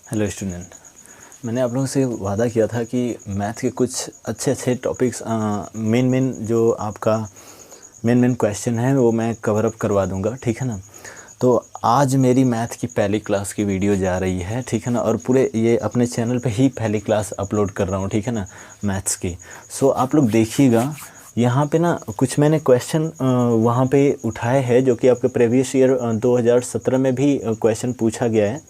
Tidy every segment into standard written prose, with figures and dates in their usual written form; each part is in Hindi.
हेलो स्टूडेंट, मैंने आप लोगों से वादा किया था कि मैथ के कुछ अच्छे टॉपिक्स मेन जो आपका मेन क्वेश्चन है वो मैं कवर अप करवा दूंगा, ठीक है ना। तो आज मेरी मैथ की पहली क्लास की वीडियो जा रही है, ठीक है ना, और पूरे ये अपने चैनल पे ही पहली क्लास अपलोड कर रहा हूँ, ठीक है ना, मैथ्स की। सो आप लोग देखिएगा, यहाँ पे ना कुछ मैंने क्वेश्चन वहाँ पे उठाए हैं जो कि आपके प्रीवियस ईयर 2017 में भी क्वेश्चन पूछा गया है।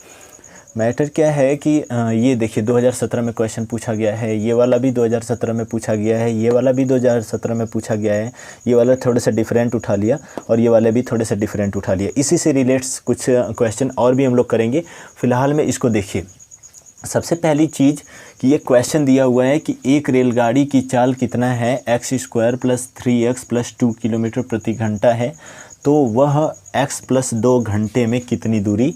मैटर क्या है कि ये देखिए 2017 में क्वेश्चन पूछा गया है, ये वाला भी 2017 में पूछा गया है, ये वाला भी 2017 में पूछा गया है, ये वाला थोड़ा सा डिफरेंट उठा लिया और ये वाला भी थोड़े से डिफरेंट उठा लिया। इसी से रिलेट्स कुछ क्वेश्चन और भी हम लोग करेंगे। फिलहाल में इसको देखिए। सबसे पहली चीज़ कि ये क्वेश्चन दिया हुआ है कि एक रेलगाड़ी की चाल कितना है, x² + 3x + 2 किलोमीटर प्रति घंटा है, तो वह x + 2 घंटे में कितनी दूरी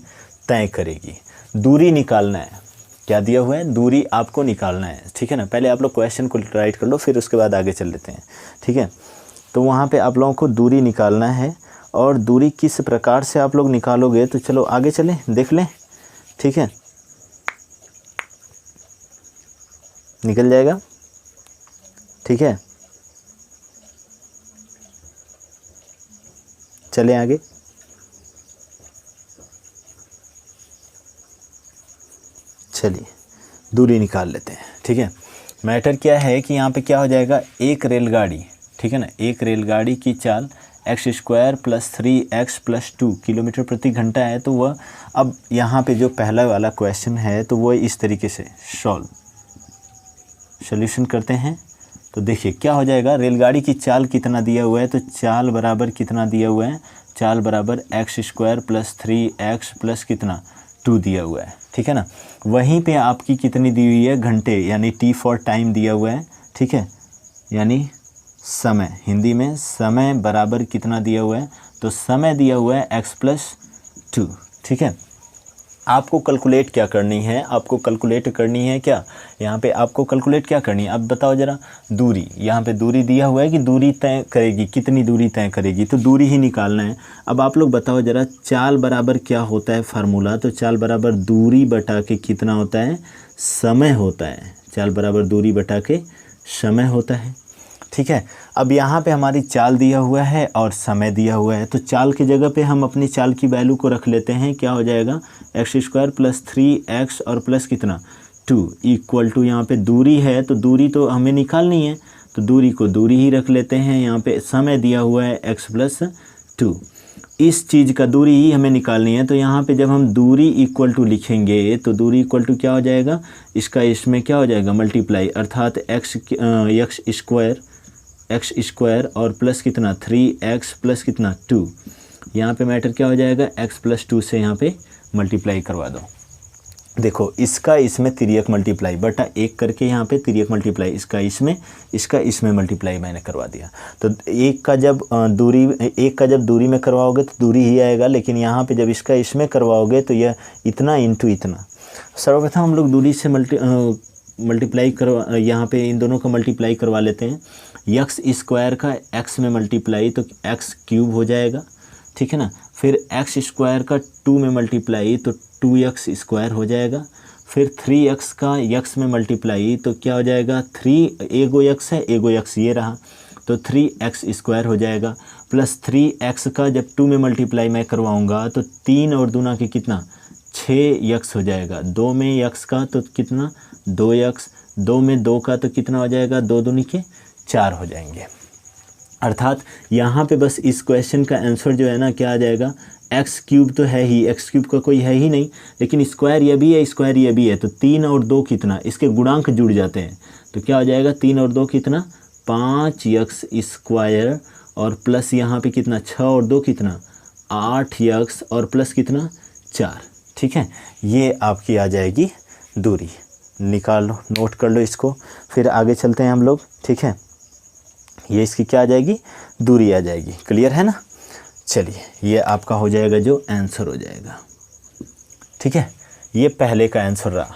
तय करेगी। दूरी निकालना है। क्या दिया हुआ है? दूरी आपको निकालना है, ठीक है ना। पहले आप लोग क्वेश्चन को राइट कर लो, फिर उसके बाद आगे चल लेते हैं, ठीक है। तो वहाँ पे आप लोगों को दूरी निकालना है, और दूरी किस प्रकार से आप लोग निकालोगे, तो चलो आगे चलें, देख लें, ठीक है। निकल जाएगा, ठीक है। चलें आगे। चलिए दूरी निकाल लेते हैं, ठीक है। मैटर क्या है कि यहाँ पे क्या हो जाएगा, एक रेलगाड़ी, ठीक है ना, एक रेलगाड़ी की चाल x² + 3x + 2 किलोमीटर प्रति घंटा है, तो वह अब यहाँ पे जो पहला वाला क्वेश्चन है तो वो इस तरीके से सॉल्यूशन करते हैं। तो देखिए क्या हो जाएगा, रेलगाड़ी की चाल कितना दिया हुआ है, तो चाल बराबर कितना दिया हुआ है, चाल बराबर x² + 3x + कितना 2 दिया हुआ है, ठीक है ना। वहीं पे आपकी कितनी दी हुई है, घंटे, यानी t फॉर टाइम दिया हुआ है, ठीक है, यानी समय, हिंदी में समय बराबर कितना दिया हुआ है, तो समय दिया हुआ है x + 2, ठीक है। आपको कैलकुलेट क्या करनी है, आपको कैलकुलेट करनी है क्या, यहाँ पे आपको कैलकुलेट क्या करनी है, अब बताओ ज़रा। दूरी, यहाँ पे दूरी दिया हुआ है कि दूरी तय करेगी, कितनी दूरी तय करेगी, तो दूरी ही निकालना है। अब आप लोग बताओ ज़रा, चाल बराबर क्या होता है फार्मूला, तो चाल बराबर दूरी बटा के कितना होता है, समय होता है। चाल बराबर दूरी बटा के समय होता है, ठीक है। अब यहाँ पे हमारी चाल दिया हुआ है और समय दिया हुआ है, तो चाल की जगह पे हम अपनी चाल की वैल्यू को रख लेते हैं। क्या हो जाएगा, x² + 3x और प्लस कितना 2 इक्वल टू, यहाँ पे दूरी है तो दूरी तो हमें निकालनी है, तो दूरी को दूरी ही रख लेते हैं। यहाँ पे समय दिया हुआ है x + 2, इस चीज़ का दूरी ही हमें निकालनी है। तो यहाँ पे जब हम दूरी इक्वल टू लिखेंगे तो दूरी इक्वल टू क्या हो जाएगा, इसका इसमें क्या हो जाएगा, मल्टीप्लाई, अर्थात x² और प्लस कितना 3x + कितना 2। यहाँ पे मैटर क्या हो जाएगा, x + 2 से यहाँ पे मल्टीप्लाई करवा दो। देखो इसका इसमें तिर्यक मल्टीप्लाई बटा 1 करके यहाँ पे तिर्यक मल्टीप्लाई, इसका इसमें मल्टीप्लाई मैंने करवा दिया। तो एक का जब दूरी में करवाओगे तो दूरी ही आएगा, लेकिन यहाँ पे जब इसका इसमें करवाओगे तो यह इतना इंटू इतना। सर्वप्रथम हम लोग दूरी से मल्टीप्लाई करवा, यहाँ पे इन दोनों का मल्टीप्लाई करवा लेते हैं। x² का x में मल्टीप्लाई तो x³ हो जाएगा, ठीक है ना। फिर x² का 2 में मल्टीप्लाई तो 2x² हो जाएगा। फिर 3x का x में मल्टीप्लाई तो क्या हो जाएगा, 3 एगो x है, एगो x ये रहा, तो 3x² हो जाएगा। प्लस 3x का जब 2 में मल्टीप्लाई मैं करवाऊँगा तो 3 और दूना के कितना 6x हो जाएगा। 2 में x का तो कितना 2x, 2 में 2 का तो कितना हो जाएगा, 2 दूनी के 4 हो जाएंगे। अर्थात यहाँ पे बस इस क्वेश्चन का आंसर जो है ना क्या आ जाएगा, x³ तो है ही, x³ का कोई है ही नहीं, लेकिन स्क्वायर ये भी है, स्क्वायर ये भी है, तो 3 और 2 कितना, इसके गुणांक जुड़ जाते हैं, तो क्या हो जाएगा, 3 और 2 कितना 5x² और प्लस यहाँ पे कितना 6 और 2 कितना 8x और प्लस कितना 4, ठीक है। ये आपकी आ जाएगी दूरी। निकाल लो, नोट कर लो इसको, फिर आगे चलते हैं हम लोग, ठीक है। ये इसकी क्या आ जाएगी, दूरी आ जाएगी। क्लियर है ना। चलिए ये आपका हो जाएगा जो आंसर हो जाएगा, ठीक है। ये पहले का आंसर रहा।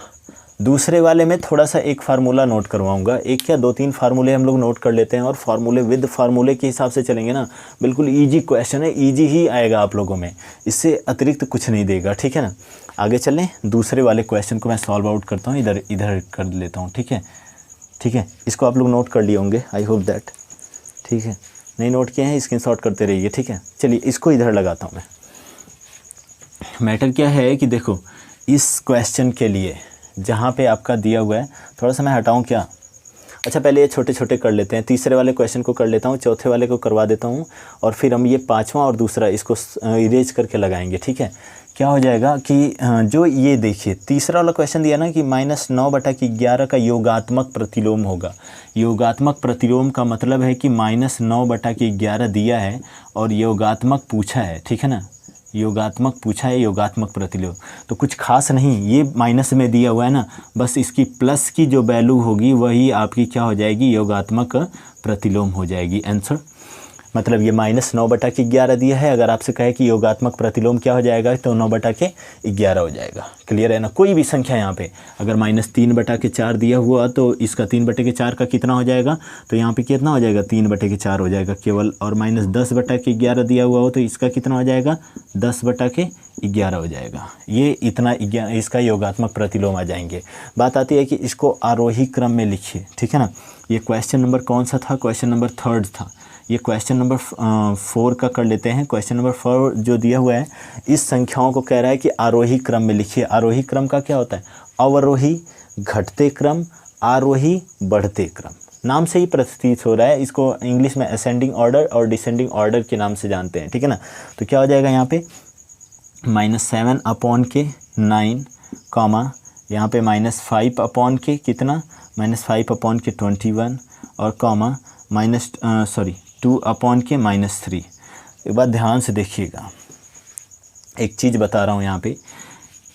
दूसरे वाले में थोड़ा सा एक फार्मूला नोट करवाऊंगा, एक क्या 2-3 फार्मूले हम लोग नोट कर लेते हैं और फार्मूले विद फार्मूले के हिसाब से चलेंगे ना। बिल्कुल इजी क्वेश्चन है, इजी ही आएगा आप लोगों में, इससे अतिरिक्त कुछ नहीं देगा, ठीक है ना। आगे चलें, दूसरे वाले क्वेश्चन को मैं सॉल्व आउट करता हूँ, इधर कर लेता हूँ, ठीक है। ठीक है, इसको आप लोग नोट कर लिए होंगे, आई होप दैट, ठीक है। नहीं नोट किए हैं स्क्रीनशॉट करते रहिए, ठीक है। चलिए इसको इधर लगाता हूँ मैं। मैटर क्या है कि देखो, इस क्वेश्चन के लिए जहाँ पे आपका दिया हुआ है, थोड़ा सा मैं हटाऊँ क्या, अच्छा पहले ये छोटे छोटे कर लेते हैं। तीसरे वाले क्वेश्चन को कर लेता हूँ, चौथे वाले को करवा देता हूँ, और फिर हम ये पांचवा और दूसरा इसको इरेज करके लगाएंगे, ठीक है। क्या हो जाएगा कि जो ये देखिए तीसरा वाला क्वेश्चन दिया ना कि -9/11 का योगात्मक प्रतिलोम होगा। योगात्मक प्रतिलोम का मतलब है कि -9/11 दिया है और योगात्मक पूछा है, ठीक है ना। योगात्मक पूछा है, योगात्मक प्रतिलोम तो कुछ खास नहीं, ये माइनस में दिया हुआ है ना, बस इसकी प्लस की जो वैल्यू होगी वही आपकी क्या हो जाएगी, योगात्मक प्रतिलोम हो जाएगी आंसर। मतलब ये -9/11 दिया है, अगर आपसे कहे कि योगात्मक प्रतिलोम क्या हो जाएगा तो 9/11 हो जाएगा। क्लियर है ना। कोई भी संख्या यहाँ पे अगर -3/4 दिया हुआ तो इसका 3/4 का कितना हो जाएगा, तो यहाँ पे कितना हो जाएगा, 3/4 हो जाएगा केवल। और -10/11 दिया हुआ हो तो इसका कितना हो जाएगा, 10/11 हो जाएगा। ये इतना इसका योगात्मक प्रतिलोम आ जाएंगे। बात आती है कि इसको आरोही क्रम में लिखिए, ठीक है ना। ये क्वेश्चन नंबर कौन सा था, क्वेश्चन नंबर 3 था। ये क्वेश्चन नंबर 4 का कर लेते हैं। क्वेश्चन नंबर 4 जो दिया हुआ है, इस संख्याओं को कह रहा है कि आरोही क्रम में लिखिए। आरोही क्रम का क्या होता है, अवरोही घटते क्रम, आरोही बढ़ते क्रम। नाम से ही प्रतीत हो रहा है, इसको इंग्लिश में असेंडिंग ऑर्डर और डिसेंडिंग ऑर्डर के नाम से जानते हैं, ठीक है ना। तो क्या हो जाएगा यहाँ पे -7/9 कॉमा, यहाँ पे -5/के कितना, -5/21 और कॉमा -2/के -3। एक बात ध्यान से देखिएगा, एक चीज़ बता रहा हूँ यहाँ पे,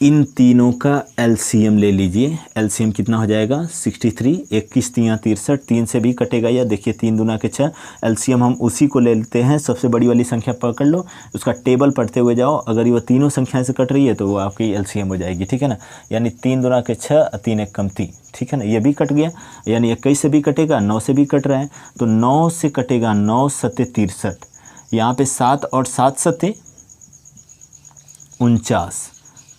इन तीनों का एलसीएम ले लीजिए। एलसीएम कितना हो जाएगा, 63, 21 3 63, 3 से भी कटेगा या देखिए 3 दूना के 6। एलसीएम हम उसी को ले लेते हैं, सबसे बड़ी वाली संख्या पकड़ लो, उसका टेबल पढ़ते हुए जाओ, अगर वो तीनों संख्याएं से कट रही है तो वो आपकी एलसीएम हो जाएगी, ठीक है ना। यानी 3 दूना के 6, 3 एक कम 3, ठीक है ना। ये भी कट गया, यानी 21 से भी कटेगा, 9 से भी कट रहा है, तो 9 से कटेगा 9 7 63, यहाँ पे 7 और 7 7 49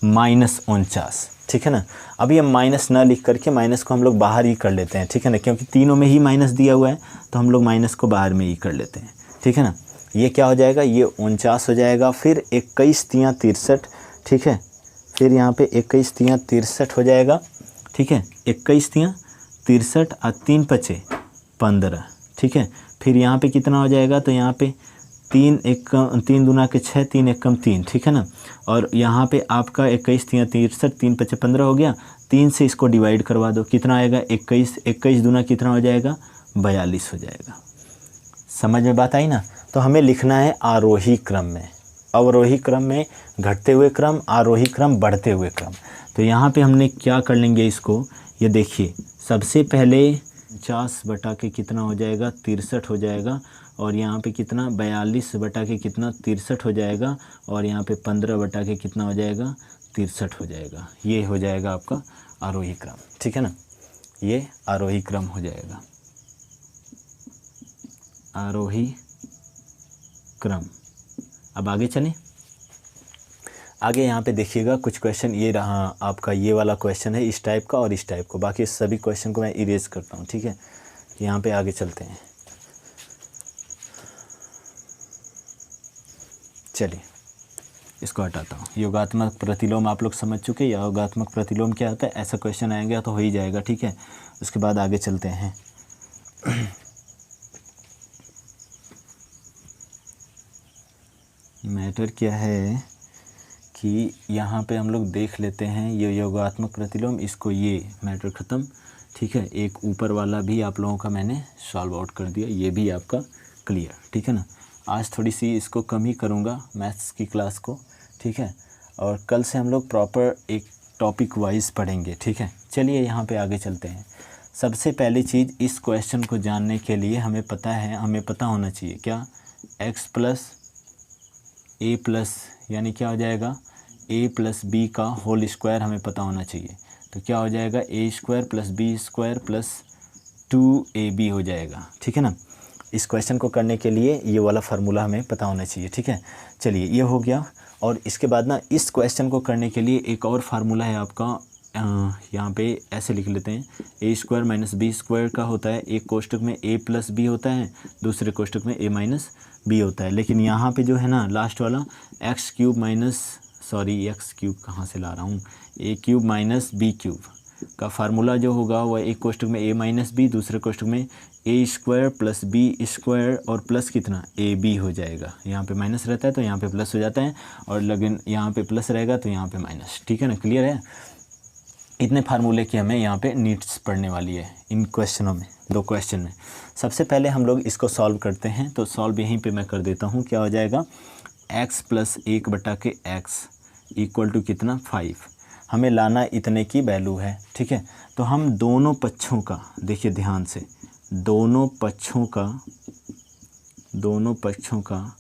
-49, ठीक है ना। अब ये माइनस ना लिख करके माइनस को हम लोग बाहर ही कर लेते हैं, ठीक है ना, क्योंकि तीनों में ही माइनस दिया हुआ है तो हम लोग माइनस को बाहर में ही कर लेते हैं, ठीक है ना। ये क्या हो जाएगा, ये 49 हो जाएगा। फिर 21 3 63, ठीक है। फिर यहाँ पे 21 3 63 हो जाएगा, ठीक है। 21 3 63 और 3 5 15, ठीक है। फिर यहाँ पे कितना हो जाएगा, तो यहाँ पे 3 दूना के 6, 3 एक कम 3, ठीक है ना। और यहाँ पे आपका 21 3 63, 3 5 15 हो गया। 3 से इसको डिवाइड करवा दो, कितना आएगा, 21, 21 दूना कितना हो जाएगा, 42 हो जाएगा। समझ में बात आई ना। तो हमें लिखना है आरोही क्रम में, अवरोही क्रम में घटते हुए क्रम, आरोही क्रम बढ़ते हुए क्रम। तो यहाँ पे हमने क्या कर लेंगे इसको, ये देखिए, सबसे पहले 50 के कितना हो जाएगा, 63 हो जाएगा। और यहाँ पे कितना, 42 के कितना, 63 हो जाएगा। और यहाँ पे 15 के कितना हो जाएगा, 63 हो जाएगा। ये हो जाएगा आपका आरोही क्रम, ठीक है ना। ये आरोही क्रम हो जाएगा, आरोही क्रम। अब आगे चलें। आगे यहाँ पे देखिएगा कुछ क्वेश्चन, ये रहा आपका ये वाला क्वेश्चन है इस टाइप का और इस टाइप का। बाकी सभी क्वेश्चन को मैं इरेज करता हूँ, ठीक है। यहाँ पे आगे चलते हैं। चलिए इसको हटाता हूँ। योगात्मक प्रतिलोम आप लोग समझ चुके, योगात्मक प्रतिलोम क्या होता है, ऐसा क्वेश्चन आएगा तो हो ही जाएगा, ठीक है। उसके बाद आगे चलते हैं। मैटर क्या है कि यहाँ पे हम लोग देख लेते हैं ये योगात्मक प्रतिलोम, इसको ये मैटर ख़त्म, ठीक है। एक ऊपर वाला भी आप लोगों का मैंने सॉल्व आउट कर दिया, ये भी आपका क्लियर, ठीक है ना। आज थोड़ी सी इसको कम ही करूँगा मैथ्स की क्लास को, ठीक है। और कल से हम लोग प्रॉपर एक टॉपिक वाइज पढ़ेंगे, ठीक है। चलिए यहाँ पे आगे चलते हैं। सबसे पहली चीज़, इस क्वेश्चन को जानने के लिए हमें पता है, हमें पता होना चाहिए क्या, x + a+ यानी क्या हो जाएगा, a + b का होल स्क्वायर हमें पता होना चाहिए। तो क्या हो जाएगा a² plus b² plus 2ab हो जाएगा। ठीक है ना। इस क्वेश्चन को करने के लिए ये वाला फार्मूला हमें पता होना चाहिए। ठीक है, चलिए ये हो गया। और इसके बाद ना इस क्वेश्चन को करने के लिए एक और फार्मूला है आपका, यहाँ पे ऐसे लिख लेते हैं, a² माइनस b² का होता है, एक कोष्टक में a प्लस बी होता है, दूसरे कोष्टक में a माइनस बी होता है। लेकिन यहाँ पे जो है ना लास्ट वाला x³ कहाँ से ला रहा हूँ, a³ माइनस b³ का फार्मूला जो होगा वह एक कोष्टक में a माइनस बी, दूसरे कोष्टक में a² प्लस b² और प्लस कितना ab हो जाएगा। यहाँ पे माइनस रहता है तो यहाँ पे प्लस हो जाता है, और लेकिन यहाँ पे प्लस रहेगा तो यहाँ पे माइनस। ठीक है ना, क्लियर है। इतने फार्मूले की हमें यहाँ पे नीड्स पढ़ने वाली है इन क्वेश्चनों में, 2 क्वेश्चन में। सबसे पहले हम लोग इसको सॉल्व करते हैं, तो सॉल्व यहीं पे मैं कर देता हूँ। क्या हो जाएगा, x plus 1/x equal to कितना 5। हमें लाना इतने की वैल्यू है। ठीक है, तो हम दोनों पक्षों का, देखिए ध्यान से, दोनों पक्षों का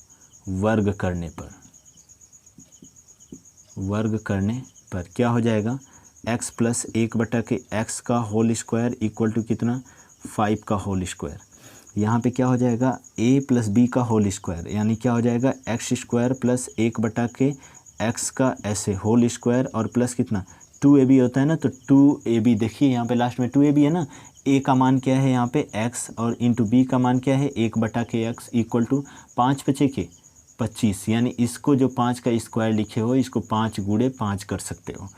वर्ग करने पर क्या हो जाएगा, x प्लस 1/x का होल स्क्वायर इक्वल टू कितना 5 का होल स्क्वायर। यहाँ पे क्या हो जाएगा a प्लस बी का होल स्क्वायर, यानी क्या हो जाएगा x² प्लस 1/x का ऐसे होल स्क्वायर और प्लस कितना 2ab होता है ना, तो 2ab देखिए यहाँ पे लास्ट में 2ab है ना, a का मान क्या है यहाँ पे x और इंटू b का मान क्या है 1/x इक्वल टू 5 × 25, यानी इसको जो 5 का स्क्वायर लिखे हो इसको 5 × 5 कर सकते हो।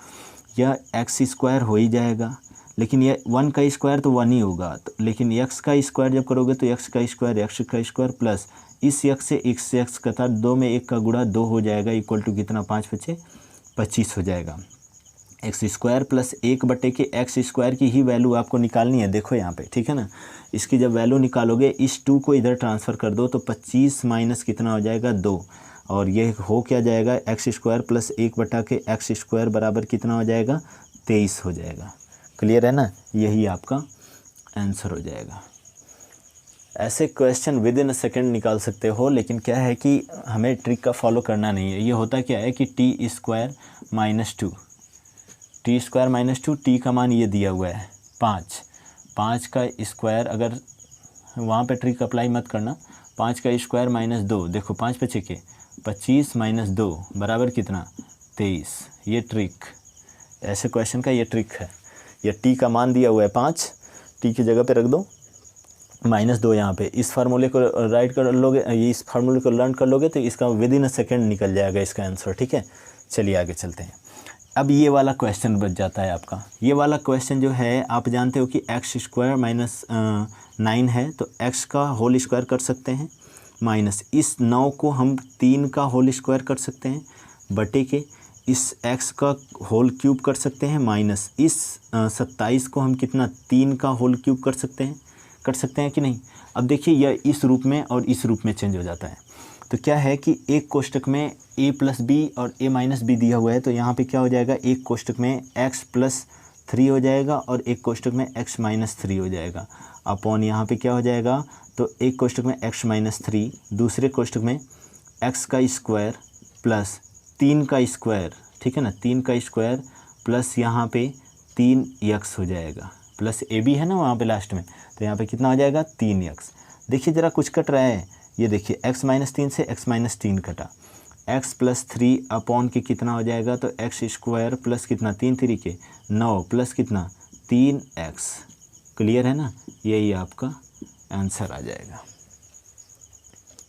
यह x² हो ही जाएगा, लेकिन ये 1 का स्क्वायर तो 1 ही होगा, तो लेकिन x का स्क्वायर जब करोगे तो x का स्क्वायर प्लस इस x से x का था 2 में 1 का गुणा 2 हो जाएगा इक्वल टू कितना 5 × 25 हो जाएगा। x² प्लस 1/x² की ही वैल्यू आपको निकालनी है। देखो यहाँ पे, ठीक है ना, इसकी जब वैल्यू निकालोगे इस 2 को इधर ट्रांसफ़र कर दो तो 25 माइनस कितना हो जाएगा 2, और ये हो क्या जाएगा x² प्लस 1/x² बराबर कितना हो जाएगा 23 हो जाएगा। क्लियर है ना, यही आपका आंसर हो जाएगा। ऐसे question with in a second निकाल सकते हो, लेकिन क्या है कि हमें ट्रिक का फॉलो करना नहीं है। ये होता क्या है कि t² माइनस 2, t का मान ये दिया हुआ है 5 का स्क्वायर, अगर वहाँ पे ट्रिक अप्लाई मत करना, 5 का स्क्वायर माइनस 2, देखो 5 × 5 25 माइनस 2 बराबर कितना 23। ये ट्रिक, ऐसे क्वेश्चन का ये ट्रिक है। ये t का मान दिया हुआ है 5, t की जगह पे रख दो -2 यहाँ पे, इस फार्मूले को राइट कर लोगे, इस फार्मूले को लर्न कर लोगे तो इसका विद इन अ सेकेंड निकल जाएगा इसका आंसर। ठीक है, चलिए आगे चलते हैं। अब ये वाला क्वेश्चन बच जाता है आपका। ये वाला क्वेश्चन जो है आप जानते हो कि x² माइनस 9 है, तो x का होल स्क्वायर कर सकते हैं, माइनस इस 9 को हम 3 का होल स्क्वायर कर सकते हैं, बटे के इस x का होल क्यूब कर सकते हैं, माइनस इस 27 को हम कितना 3 का होल क्यूब कर सकते हैं कि नहीं। अब देखिए यह इस रूप में और इस रूप में चेंज हो जाता है। तो क्या है कि एक कोष्टक में a प्लस बी और a माइनस बी दिया हुआ है, तो यहाँ पे क्या हो जाएगा, एक कोष्टक में x प्लस 3 हो जाएगा और एक कोष्टक में x माइनस 3 हो जाएगा, अपॉन यहाँ पे क्या हो जाएगा, तो एक कोष्टक में x माइनस 3, दूसरे कोष्टक में x का स्क्वायर प्लस 3 का स्क्वायर, ठीक है ना, 3 का स्क्वायर प्लस यहाँ पे 3x हो जाएगा, प्लस ab है ना वहाँ पे लास्ट में, तो यहाँ पे कितना हो जाएगा 3x। देखिए ज़रा कुछ कट रहा है, ये देखिए x माइनस 3 से x माइनस 3 कटा, x प्लस 3 अपॉन के कितना हो जाएगा, तो x² प्लस कितना 3 3 के 9 प्लस कितना 3x। क्लियर है ना, यही आपका आंसर आ जाएगा।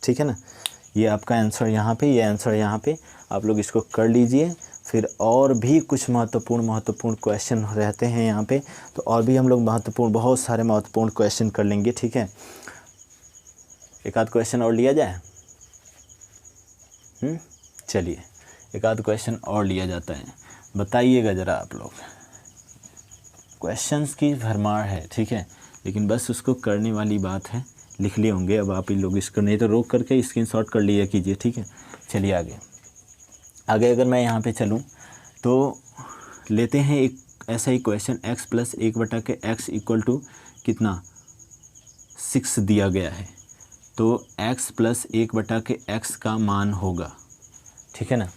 ठीक है ना, ये आपका आंसर यहाँ पे, ये आंसर यहाँ पे, आप लोग इसको कर लीजिए। फिर और भी कुछ महत्वपूर्ण क्वेश्चन रहते हैं यहाँ पे, तो और भी हम लोग बहुत सारे महत्वपूर्ण क्वेश्चन कर लेंगे। ठीक है, एक आध क्वेश्चन और लिया जाए। चलिए एक आध क्वेश्चन और लिया जाता है, बताइएगा ज़रा आप लोग। क्वेश्चंस की भरमार है, ठीक है, लेकिन बस उसको करने वाली बात है। लिख लिए होंगे अब आप ही लोग इसको, नहीं तो रोक करके स्क्रीनशॉट कर लिया कीजिए। ठीक है, चलिए आगे अगर मैं यहाँ पे चलूँ तो लेते हैं एक ऐसा ही question, x plus 1/x equal to कितना 6 दिया गया है, तो x प्लस 1/x का मान होगा। ठीक है ना,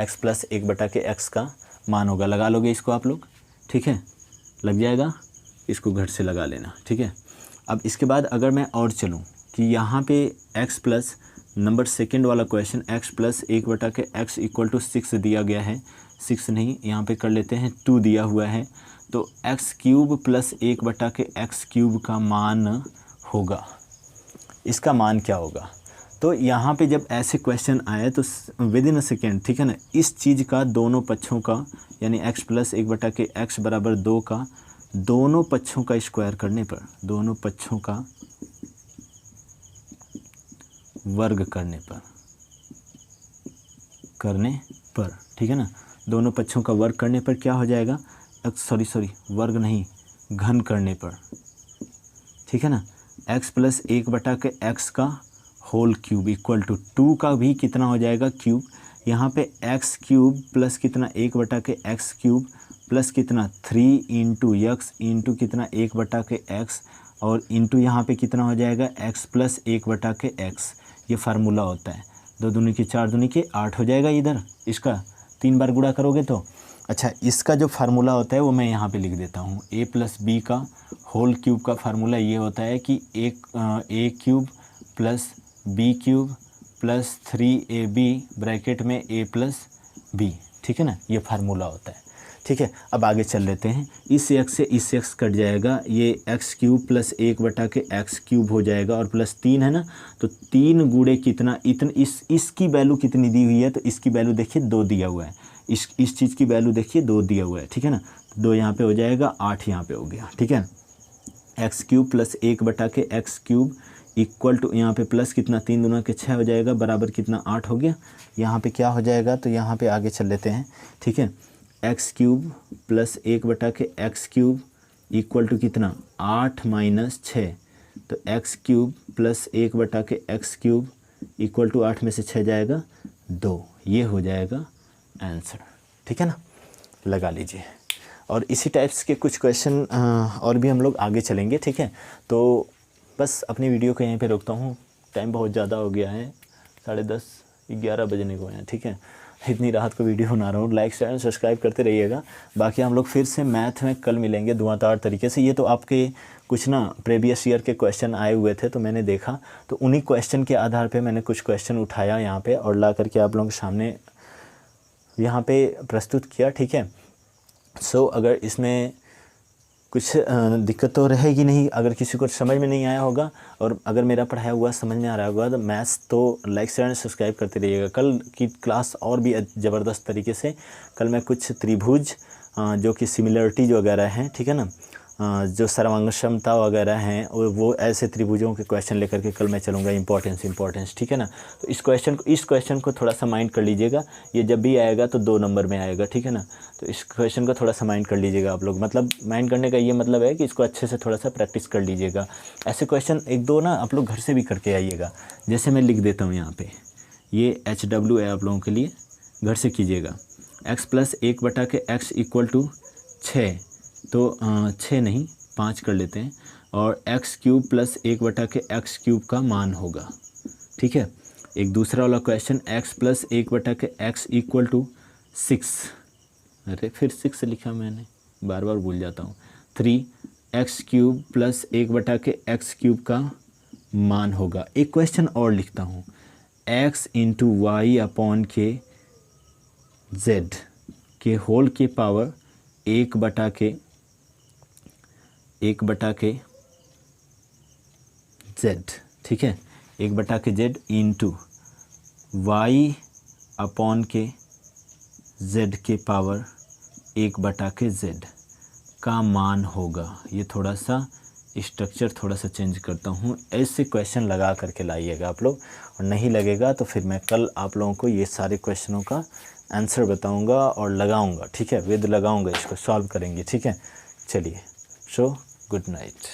x प्लस 1/x का मान होगा, लगा लोगे इसको आप लोग। ठीक है, लग जाएगा, इसको घर से लगा लेना। ठीक है, अब इसके बाद अगर मैं और चलूँ कि यहाँ पे x प्लस नंबर सेकेंड वाला question x plus 1/x equal to 6 दिया गया है, 6 नहीं यहाँ पे कर लेते हैं 2 दिया हुआ है, तो x cube plus 1/x cube का मान होगा, इसका मान क्या होगा। तो यहाँ पे जब ऐसे क्वेश्चन आए तो विद इन अ सेकेंड, ठीक है ना, इस चीज़ का दोनों पक्षों का यानी x प्लस 1/x बराबर 2 का दोनों पक्षों का स्क्वायर करने पर, दोनों पक्षों का वर्ग करने पर, ठीक है ना, दोनों पक्षों का वर्ग करने पर क्या हो जाएगा, वर्ग नहीं, घन करने पर, ठीक है ना, x प्लस 1/x का होल क्यूब इक्वल टू 2 का भी कितना हो जाएगा क्यूब, यहाँ पे x क्यूब प्लस कितना 1/x क्यूब प्लस कितना 3 इंटू x इंटू कितना 1/x और इंटू यहाँ पे कितना हो जाएगा x प्लस 1/x, ये फार्मूला होता है। 2 दूनी के 4 दूनी के 8 हो जाएगा इधर, इसका 3 बार गुणा करोगे तो। अच्छा, इसका जो फार्मूला होता है वो मैं यहाँ पे लिख देता हूँ, a प्लस बी का होल क्यूब का फार्मूला ये होता है कि a cube plus b cube plus 3ab bracket में a प्लस बी, ठीक है ना, ये फार्मूला होता है। ठीक है, अब आगे चल लेते हैं, इस x से इस x कट जाएगा, ये x cube plus 1/x cube हो जाएगा और प्लस 3 है ना, तो 3 गुणे कितना, इसकी वैल्यू कितनी दी हुई है, तो इसकी वैल्यू देखिए 2 दिया हुआ है, इस चीज़ की वैल्यू देखिए 2 दिया हुआ है, ठीक है ना, 2 यहाँ पे हो जाएगा, 8 यहाँ पे हो गया, ठीक है। x cube plus 1/x cube equal to यहाँ पे प्लस कितना 3 दूना के 6 हो जाएगा बराबर कितना 8 हो गया, यहाँ पे क्या हो जाएगा, तो यहाँ पे आगे चल लेते हैं, ठीक है, x cube plus 1/x cube equal to कितना 8 माइनस 6, तो x cube plus 1/x cube equal to 8 में से 6 जाएगा 2, ये हो जाएगा आंसर, ठीक है ना, लगा लीजिए। और इसी टाइप्स के कुछ क्वेश्चन और भी हम लोग आगे चलेंगे, ठीक है। तो बस अपनी वीडियो को यहीं पे रोकता हूँ, टाइम बहुत ज़्यादा हो गया है, 10:30 11 बजने को हैं, ठीक है, इतनी रात को वीडियो बना रहा हूँ। लाइक शेयर सब्सक्राइब करते रहिएगा। बाकी हम लोग फिर से मैथ में कल मिलेंगे धुआंधार तरीके से। ये तो आपके कुछ ना प्रीवियस ईयर के क्वेश्चन आए हुए थे, तो मैंने देखा, तो उन्हीं क्वेश्चन के आधार पे मैंने कुछ क्वेश्चन उठाया यहाँ पे और ला करके आप लोगों के सामने यहाँ पे प्रस्तुत किया, ठीक है। सो अगर इसमें कुछ दिक्कत तो रहेगी नहीं, अगर किसी को समझ में नहीं आया होगा और अगर मेरा पढ़ाया हुआ समझ में आ रहा होगा तो मैथ्स तो लाइक शेयर सब्सक्राइब करते रहिएगा। कल की क्लास और भी ज़बरदस्त तरीके से, कल मैं कुछ त्रिभुज जो कि सिमिलरिटीज वगैरह हैं, ठीक है ना, जो सर्वांग क्षमता वगैरह हैं, और वो ऐसे त्रिभुजों के क्वेश्चन लेकर के कल मैं चलूँगा, इंपॉर्टेंस, ठीक है ना। तो इस क्वेश्चन को थोड़ा सा माइंड कर लीजिएगा, ये जब भी आएगा तो 2 नंबर में आएगा, ठीक है ना। तो इस क्वेश्चन को थोड़ा सा माइंड कर लीजिएगा आप लोग, मतलब माइंड करने का ये मतलब है कि इसको अच्छे से थोड़ा सा प्रैक्टिस कर लीजिएगा। ऐसे क्वेश्चन 1-2 ना आप लोग घर से भी करके आइएगा। जैसे मैं लिख देता हूँ यहाँ पे, ये HW है आप लोगों के लिए, घर से कीजिएगा। x plus 1/x equal to 6, तो 6 नहीं 5 कर लेते हैं, और x cube plus 1/x cube का मान होगा, ठीक है। एक दूसरा वाला question, x plus 1/x equal to 6, अरे फिर 6 लिखा मैंने, बार बार भूल जाता हूँ, 3x cube plus 1/x cube का मान होगा। एक क्वेश्चन और लिखता हूँ, x इंटू वाई अपॉन के z के होल के पावर 1/के z, ठीक है, 1/के z इंटू वाई अपॉन के z के पावर 1/के z का मान होगा। ये थोड़ा सा स्ट्रक्चर थोड़ा सा चेंज करता हूँ, ऐसे क्वेश्चन लगा करके लाइएगा आप लोग, और नहीं लगेगा तो फिर मैं कल आप लोगों को ये सारे क्वेश्चनों का आंसर बताऊंगा और लगाऊंगा, ठीक है, विद लगाऊंगा, इसको सॉल्व करेंगे, ठीक है। चलिए, सो गुड नाइट।